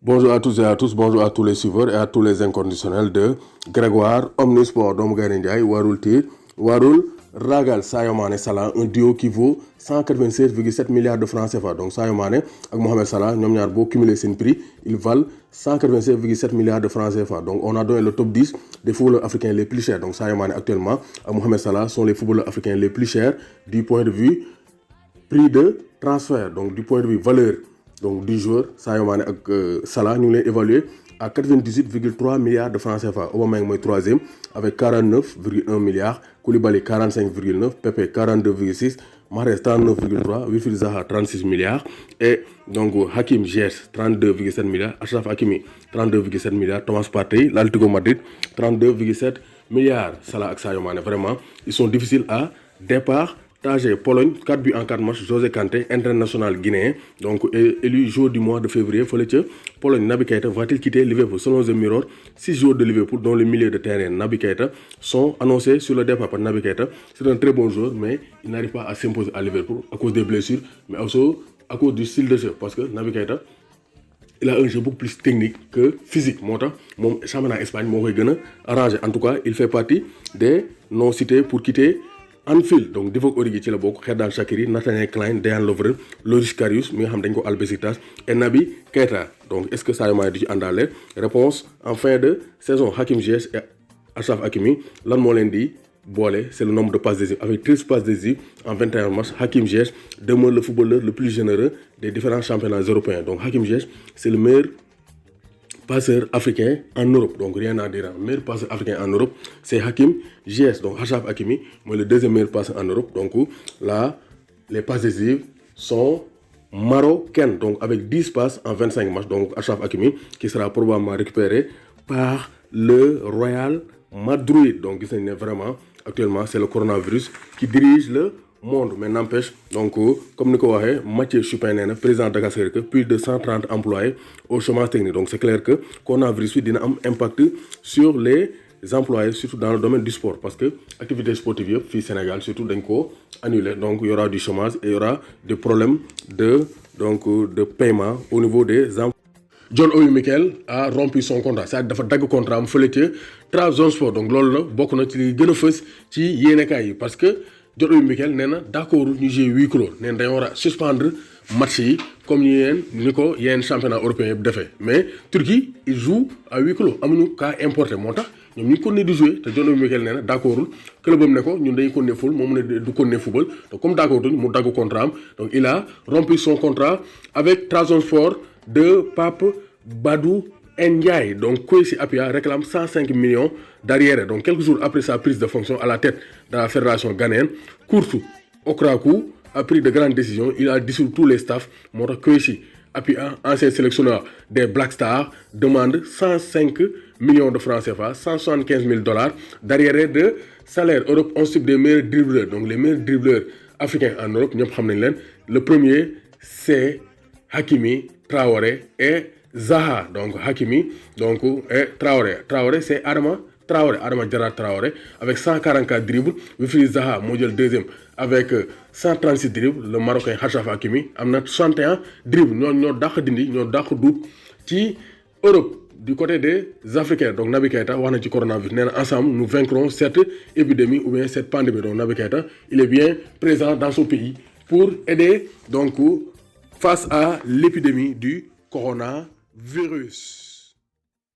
Bonjour à tous et à tous, bonjour à tous les suiveurs et à tous les inconditionnels de Grégoire Omnisport doomu Gaynde Ndiaye warul tiir warul ragal Sadio Mané Salah, un duo qui vaut 196,7 milliards de francs CFA. Donc Sadio Mané ak Mohamed Salah ñoom ñaar boo cumuler seen prix ils valent 196,7 milliards de francs CFA. Donc on a donné le top 10 des footballeurs africains les plus chers. Donc Sadio Mané actuellement ak Mohamed Salah sont les footballeurs africains les plus chers du point de vue prix de transfert, donc du point de vue valeur donc du joueur. Sadio Mané ak Salah ñu ngi leen évalué à 98,3 milliards de francs CFA. Aubameyang mooy troisième avec 49,1 milliards, Koulibaly 45,9, Pepe 42,6, Mahrez 39,3, Wilfried Zaha 36 milliards et donc Hakim Ziyech 32,7 milliards, Achraf Hakimi 32,7 milliards, Thomas Partey, l'Atlético Madrid 32,7 milliards. Salah ak Sadio Mané vraiment ils sont difficiles à départ. Tagé Pologne 4 buts en 4 matchs. José Kanté international guinéen donc élu joueur du mois de février fële ca Pologne. Naby Keita va-t-il quitter Liverpool? Selon The Mirror, 6 joueurs de Liverpool dont le milieu de terrain Naby Keita sont annoncés sur le départ par Naby Keita. C'est un très bon joueur mais il n'arrive pas à s'imposer à Liverpool à cause des blessures mais aussi à cause du style de jeu parce que Naby Keita il a un jeu beaucoup plus technique que physique. moo tax moom championnat Espagne moo koy gën a arrangé. En tout cas il fait partie des non cités pour quitter Anfield. Donc Divock Origi ci la bokk, Xherdan Shaqiri, Nathaniel Clyne, Dejan Lovren, Loris Karius mi nga xam dañ ko al Besiktas et Naby Keita. Donc est-ce que Sadio Mané di ci àndaale? Réponse en fin de saison. Hakim Ziyech et Achraf Hakimi lan moo leen di boole? C'est le nombre de passes décisives. Avec 13 passes décisives en 21 matchs, Hakim Ziyech demeure le footballeur le plus généreux des différents championnats européens. Donc Hakim Ziyech c'est le meilleur passeur africain en Europe, donc rien à dire. Le meilleur passeur africain en Europe c'est Hakim Ziyech. Donc Achraf Hakimi mooy le deuxième meilleur passeur en Europe. Donc là les passes décisives sont marocaines, donc avec 10 passes en 25 matchs. Donc Achraf Hakimi qui sera probablement récupéré par le Real Madrid. Donc gis nañ ne vraiment actuellement c'est le coronavirus qui dirige le monde, mais n'empêche donc comme ni ko waxee Mathieu Chupin nee na président de Dakar que plus de 130 employés au chômage technique. Donc c'est clair que coronavirus bi dina am impact sur les employés surtout dans le domaine du sport parce que activité sportive yëpp fii Sénégal surtout dañ ko annulé. Donc il y aura du chômage et il y aura des problèmes de paiement au niveau des emplois. John Obi Mikel a rompu son contrat, c'est-à-dire dafa dagg contrat am fële ca Trabzonspor. Donc loolu nag bokk na ci li gën a fës ci yéenekaay yi parce que John Obi Mikel nee na d'accord ñu jouer huis clos, nee na dañoo war a suspendre match yi comme ni ko yeneen championnat européen yëpp defee. Mais Turquie il joue à huis clos, amuñu cas importé moo tax ñoom ñu continuer di jouer te John Obi Mikel nee na d'accordul club am ne ko ñun dañuy continuer football moom mu ne du continuer football. Donc comme d'accordul mu dagg contrat am, donc il a rompu son contrat avec Trabzonspor de Pape Badou Ndiaye. Donc Kwesi Appiah réclame 105 millions d'arriérés. Donc quelques jours après sa prise de fonction à la tête de la fédération ghanéenne, Kurtu Okraku a pris de grandes décisions. Il a dissous tous les staffs. moo tax Kwesi Appiah, ancien sélectionneur des Black Stars, demande 105 millions de francs CFA, 175 000 $ d'arriérés de salaire. Europe on cible des meilleurs dribbleurs. Donc les meilleurs dribbleurs africains en Europe ñëpp xam nañ leen. Le premier c'est Hakimi, Traoré et Zaha. Donc Hakimi donc et Traoré c'est Adama Diarra Traoré avec 144 dribbles. Wilfried Zaha moo jël deuxième avec 136 dribbles. Le Marocain Achraf Hakimi am na 61 dribbles. ñoo dàq dindi ñoo dàq duut ci Europe. Du côté des Africains, donc Naby Keita wax na ci coronavirus nee na ensemble nous vaincrons cette épidémie ou bien cette pandémie. Donc Naby Keita il est bien présent dans son pays pour aider donc face à l'épidémie du coronavirus.